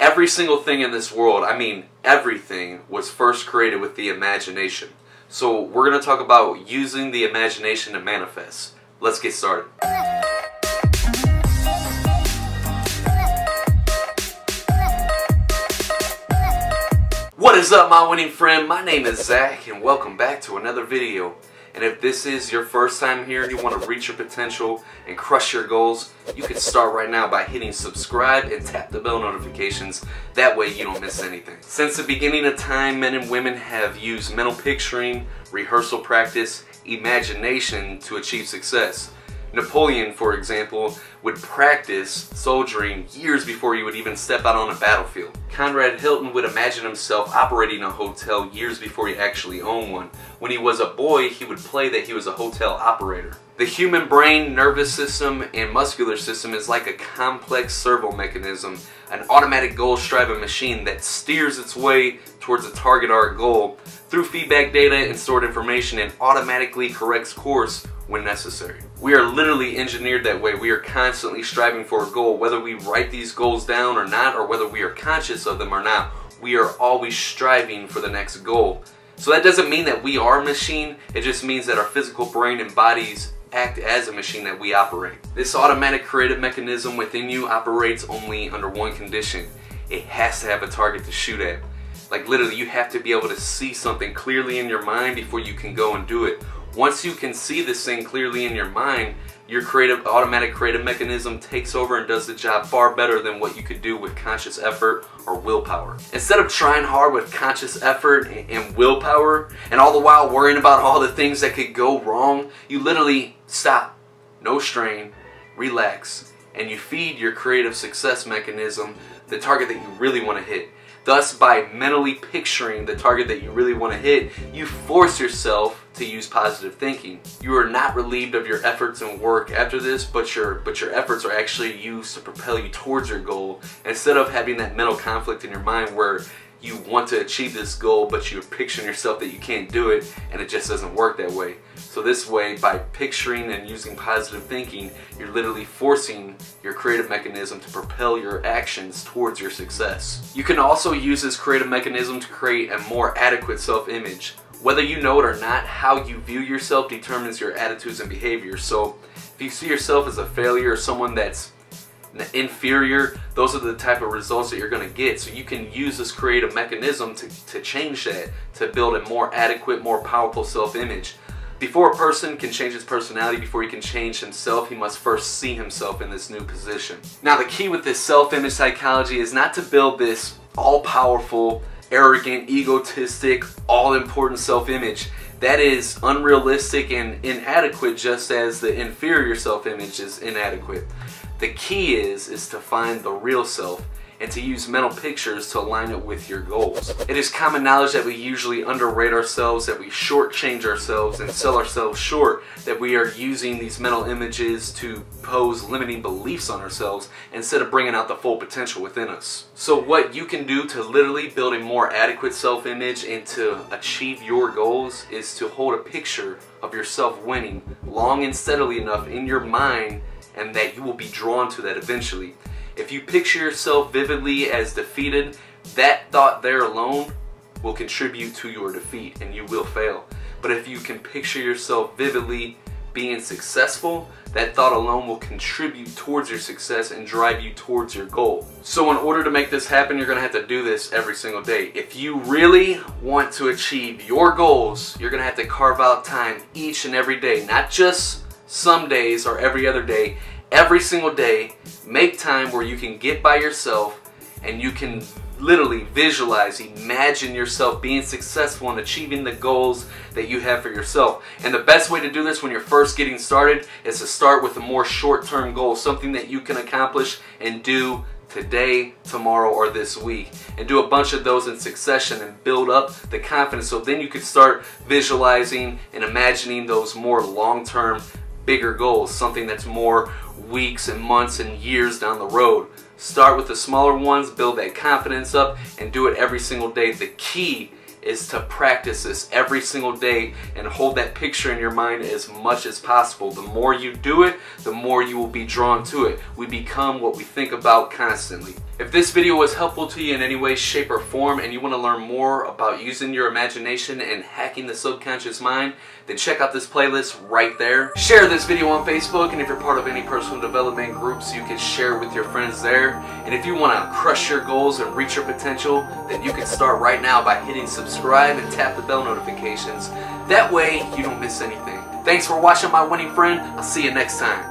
Every single thing in this world, I mean everything, was first created with the imagination. So we're going to talk about using the imagination to manifest. Let's get started. What is up, my winning friend? My name is Zach and welcome back to another video. And if this is your first time here and you want to reach your potential and crush your goals, you can start right now by hitting subscribe and tap the bell notifications. That way you don't miss anything. Since the beginning of time, men and women have used mental picturing, rehearsal practice, imagination to achieve success. Napoleon, for example, would practice soldiering years before he would even step out on a battlefield. Conrad Hilton would imagine himself operating a hotel years before he actually owned one. When he was a boy, he would play that he was a hotel operator. The human brain, nervous system, and muscular system is like a complex servo mechanism, an automatic goal-striving machine that steers its way towards a target or a goal through feedback data and stored information and automatically corrects course when necessary. We are literally engineered that way. We are constantly striving for a goal, whether we write these goals down or not, or whether we are conscious of them or not. We are always striving for the next goal. So that doesn't mean that we are a machine. It just means that our physical brain and bodies act as a machine that we operate. This automatic creative mechanism within you operates only under one condition. It has to have a target to shoot at. Like literally, you have to be able to see something clearly in your mind before you can go and do it. Once you can see this thing clearly in your mind, your automatic creative mechanism takes over and does the job far better than what you could do with conscious effort or willpower. Instead of trying hard with conscious effort and willpower, and all the while worrying about all the things that could go wrong, you literally stop, no strain, relax, and you feed your creative success mechanism the target that you really want to hit. Thus, by mentally picturing the target that you really want to hit, you force yourself to use positive thinking. You are not relieved of your efforts and work after this, but your efforts are actually used to propel you towards your goal. Instead of having that mental conflict in your mind where you want to achieve this goal, but you're picturing yourself that you can't do it, and it just doesn't work that way. So this way, by picturing and using positive thinking, you're literally forcing your creative mechanism to propel your actions towards your success. You can also use this creative mechanism to create a more adequate self-image. Whether you know it or not, how you view yourself determines your attitudes and behaviors. So if you see yourself as a failure or someone that's inferior, those are the type of results that you're going to get. So you can use this creative mechanism to change that, to build a more adequate, more powerful self-image. Before a person can change his personality, before he can change himself, he must first see himself in this new position. Now, the key with this self-image psychology is not to build this all-powerful, arrogant, egotistic, all-important self-image. That is unrealistic and inadequate, just as the inferior self-image is inadequate. The key is to find the real self and to use mental pictures to align it with your goals. It is common knowledge that we usually underrate ourselves, that we shortchange ourselves and sell ourselves short, that we are using these mental images to pose limiting beliefs on ourselves instead of bringing out the full potential within us. So what you can do to literally build a more adequate self-image and to achieve your goals is to hold a picture of yourself winning long and steadily enough in your mind, and that you will be drawn to that eventually. If you picture yourself vividly as defeated, that thought there alone will contribute to your defeat and you will fail. But if you can picture yourself vividly being successful, that thought alone will contribute towards your success and drive you towards your goal. So in order to make this happen, you're going to have to do this every single day. If you really want to achieve your goals, you're going to have to carve out time each and every day, not just some days or every other day. Every single day, make time where you can get by yourself and you can literally visualize, imagine yourself being successful and achieving the goals that you have for yourself. And the best way to do this when you're first getting started is to start with a more short-term goal, something that you can accomplish and do today, tomorrow, or this week, and do a bunch of those in succession and build up the confidence, so then you can start visualizing and imagining those more long-term, bigger goals, something that's more weeks and months and years down the road. Start with the smaller ones, build that confidence up, and do it every single day. The key is to practice this every single day and hold that picture in your mind as much as possible. The more you do it, the more you will be drawn to it. We become what we think about constantly. If this video was helpful to you in any way, shape, or form, and you want to learn more about using your imagination and hacking the subconscious mind, then check out this playlist right there. Share this video on Facebook, and if you're part of any personal development groups, you can share with your friends there. And if you want to crush your goals and reach your potential, then you can start right now by hitting subscribe and tap the bell notifications. That way, you don't miss anything. Thanks for watching, my winning friend. I'll see you next time.